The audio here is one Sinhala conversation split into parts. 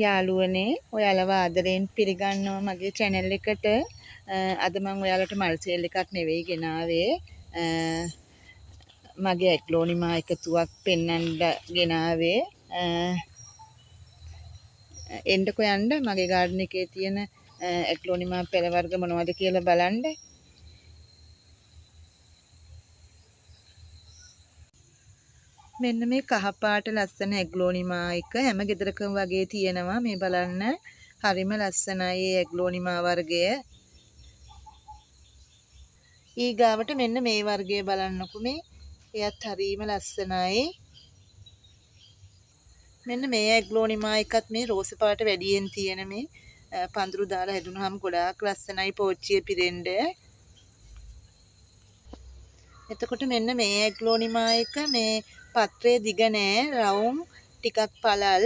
යාළුවනේ ඔයාලව ආදරයෙන් පිළිගන්නවා මගේ channel එකට. අද මම ඔයාලට මල් සේල් එකක් නෙවෙයි ගෙනාවේ. මගේ ඇග්ලෝනිමා එකතුවක් පෙන්වන්න ගෙනාවේ. එන්නකො යන්න මගේ ගාඩන් එකේ තියෙන ඇග්ලෝනිමා පෙළ වර්ග මොනවද කියලා බලන්න. මෙන්න මේ කහපාට ලස්සන ඇග්ලෝනිමා එක හැම ගෙදරකම වගේ තියෙනවා. මේ බලන්න හරිම ලස්සනයි මේ ඇග්ලෝනිමා වර්ගය. ඊගාවට මෙන්න මේ වර්ගය බලන්නකො මේ. එයත් හරිම ලස්සනයි. මෙන්න මේ ඇග්ලෝනිමා එකත් මේ රෝස පාට වැඩියෙන් තියෙන මේ පඳුරු දාලා හැදුනහම ගොඩාක් ලස්සනයි පෝච්චිය පිරෙන්න. එතකොට මෙන්න මේ ඇග්ලෝනිමා එක මේ පත්‍රයේ දිග නෑ රවුම් ටිකක් පළල්.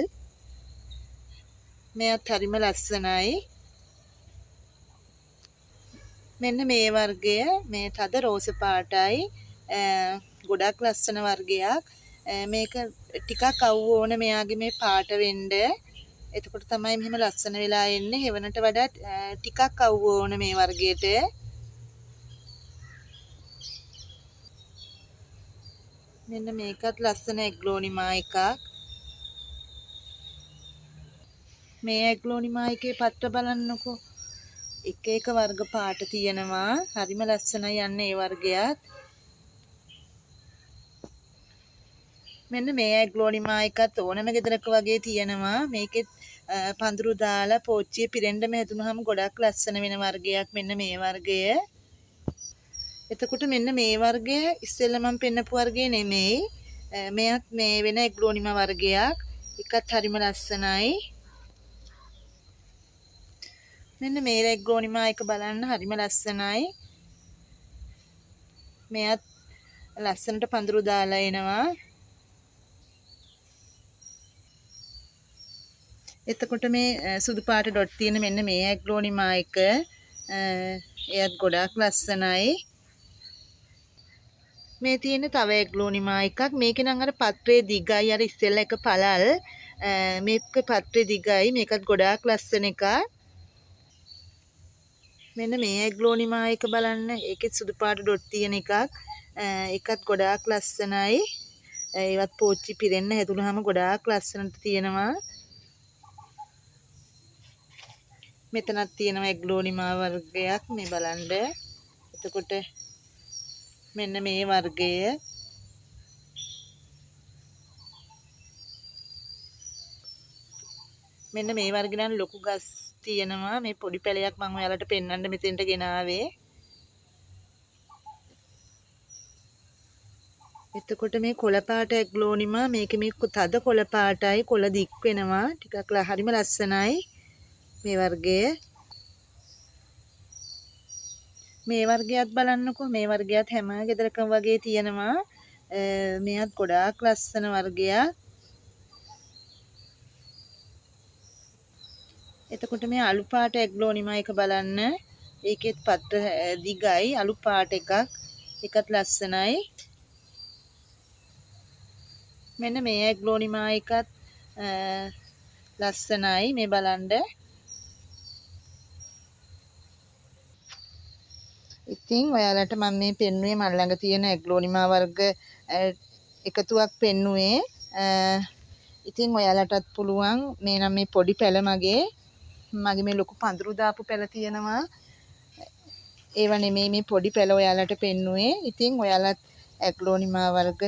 මෙයත් හරිම ලස්සනයි. මෙන්න මේ වර්ගය මේ තද රෝස පාටයි ගොඩක් ලස්සන වර්ගයක්. මේක ටිකක් අවු ඕන මෙයාගේ මේ පාට වෙන්න. එතකොට තමයි මෙහෙම ලස්සන වෙලා එන්නේ. හෙවනට වඩා ටිකක් අවු ඕන මේ වර්ගයට. මෙන්න මේකත් ලස්සන ඇග්ලෝනිමා එකක්. මේ ඇග්ලෝනිමා එකේ පත්‍ර බලන්නකෝ. එක එක වර්ග පාට තියෙනවා. හරිම ලස්සනයි යන්නේ ඒ වර්ගයත්. මෙන්න මේ ඇග්ලෝනිමා එකත් ඕනම ගෙදරක වගේ තියෙනවා. මේකෙත් පඳුරු දාලා පෝච්චිය පිරෙන්නම හැදුනහම ගොඩක් ලස්සන වෙන වර්ගයක් මෙන්න මේ වර්ගය. එතකොට මෙන්න මේ වර්ගය ඉස්සෙල්ලා මම පෙන්නපු වර්ගය නෙමෙයි. මෙයත් මේ වෙන ඇග්ලෝනිමා වර්ගයක්. එකත් හරිම ලස්සනයි. මෙන්න මේ ඇග්ලෝනිමා එක බලන්න හරිම ලස්සනයි. මෙයත් ලස්සනට පඳුරු දාලා එනවා. එතකොට මේ සුදු පාට ඩොට් තියෙන මෙන්න මේ ඇග්ලෝනිමා එක එයත් ගොඩාක් ලස්සනයි. මේ තියෙන තව ඇග්ලෝනිමා එකක්. මේකේ නම් අර පත්‍රයේ දිගයි අර ඉස්සෙල්ලා එක පළල්. මේක පත්‍රයේ දිගයි. මේකත් ගොඩාක් ලස්සන එකක්. මෙන්න මේ ඇග්ලෝනිමා එක බලන්න. ඒකෙත් සුදු පාට ඩොට් තියෙන එකක්. ඒකත් ගොඩාක් ලස්සනයි. ඒවත් පෝච්චි පිරෙන්න හැදුනහම ගොඩාක් ලස්සනට තියෙනවා. මෙතනත් තියෙනවා ඇග්ලෝනිමා වර්ගයක් මේ බලන්න. එතකොට මෙන්න මේ වර්ගය මෙන්න මේ වර්ගය නම් ලොකු ගස් තියෙනවා. මේ පොඩි පැලයක් මම ඔයාලට පෙන්වන්න මෙතෙන්ට ගෙනාවේ. එතකොට මේ කොළ පාට ඇග්ලෝනිමා මේකේ මේ තද කොළ පාටයි කොළ දික් වෙනවා. ටිකක් හරිම ලස්සනයි මේ වර්ගය. මේ වර්ගයත් බලන්නකෝ. මේ වර්ගයත් හැම ගෙදරකම වගේ තියෙනවා. මෙයත් ගොඩාක් ලස්සන වර්ගයක්. එතකොට මේ අලු පාට ඇග්ලෝනිමා එක බලන්න. ඒකෙත් පත්‍ර දිගයි අලු පාට එකක්. ඒකත් ලස්සනයි. මෙන්න මේ ඇග්ලෝනිමා එකත් ලස්සනයි මේ බලන්න. ඉතින් ඔයාලට මම මේ පෙන්නුවේ මල් ළඟ තියෙන ඇග්ලෝනිමා වර්ග එකතුවක් පෙන්නුවේ. ඉතින් ඔයාලටත් පුළුවන් මේ නම් මේ පොඩි පැල මගේ මේ ලොකු පඳුරු දාපු පැල තියෙනවා. ඒව නෙමෙයි මේ පොඩි පැල ඔයාලට පෙන්නුවේ. ඉතින් ඔයාලත් ඇග්ලෝනිමා වර්ග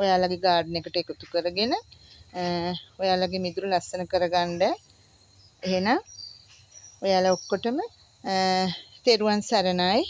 ඔයාලගේ ගාඩන් එකට එකතු කරගෙන ඔයාලගේ මිදුළු ලස්සන කරගන්න. එහෙනම් ඔයාලා ඔක්කොටම තෙරුවන් සරණයි.